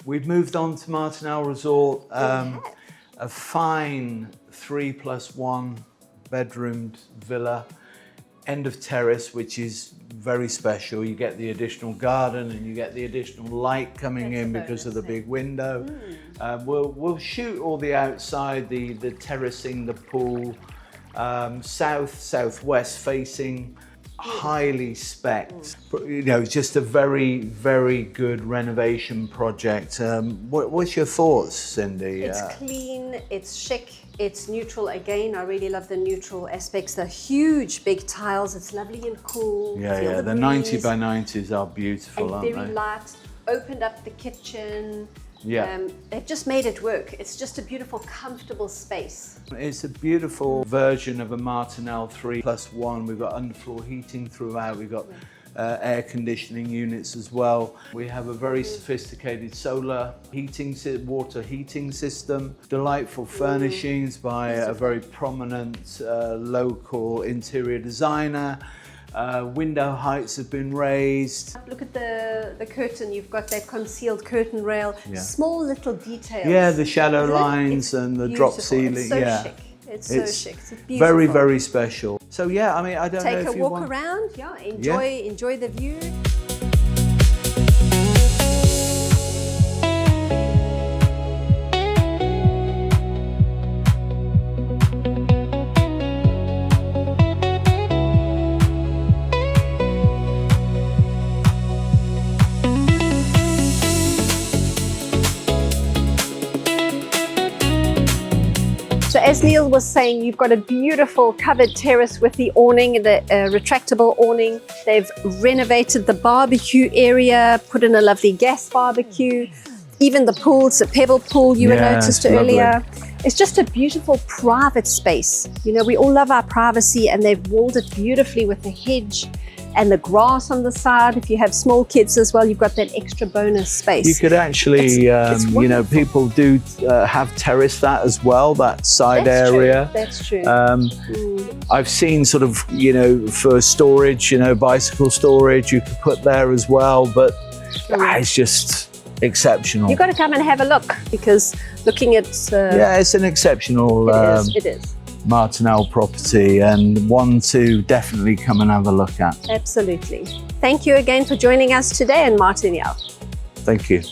We've moved on to Martinhal Resort, a fine 3+1 bedroomed villa, end of terrace, which is very special. You get the additional garden and you get the additional light coming in because of the big window. We'll shoot all the outside, the terracing, the pool, southwest facing, highly spec'd. You know, just a very, very good renovation project. What's your thoughts, Cindy? It's clean, it's chic, it's neutral again. I really love the neutral aspects. The huge big tiles, it's lovely and cool. Yeah, the 90 by 90s are beautiful, aren't they? Very light, opened up the kitchen. Yeah. They've just made it work. It's just a beautiful, comfortable space. It's a beautiful version of a Martinhal 3+1. We've got underfloor heating throughout. We've got air conditioning units as well. We have a very sophisticated solar heating, water heating system. Delightful furnishings by a very prominent local interior designer. Window heights have been raised. Look at the curtain. You've got that concealed curtain rail. Small little details. Yeah, the shadow lines and the drop ceiling. It's so chic. It's so chic. It's beautiful. Very, very special. So yeah, I mean, I don't know if you take a walk around. Yeah, enjoy the view. So as Neil was saying, you've got a beautiful covered terrace with the awning, the retractable awning. They've renovated the barbecue area, put in a lovely gas barbecue. Even the pool, it's a pebble pool you noticed earlier. It's just a beautiful private space. You know, we all love our privacy, and they've walled it beautifully with the hedge and the grass on the side. If you have small kids as well, you've got that extra bonus space. You could actually, you know, people do have terrace that as well, that side area. That's true. I've seen sort of, you know, for storage, you know, bicycle storage, you could put there as well, but it's just exceptional. You've got to come and have a look, because looking at... yeah, it's an exceptional it is. Martinhal property, and one to definitely come and have a look at. Absolutely. Thank you again for joining us today in Martinhal. Thank you.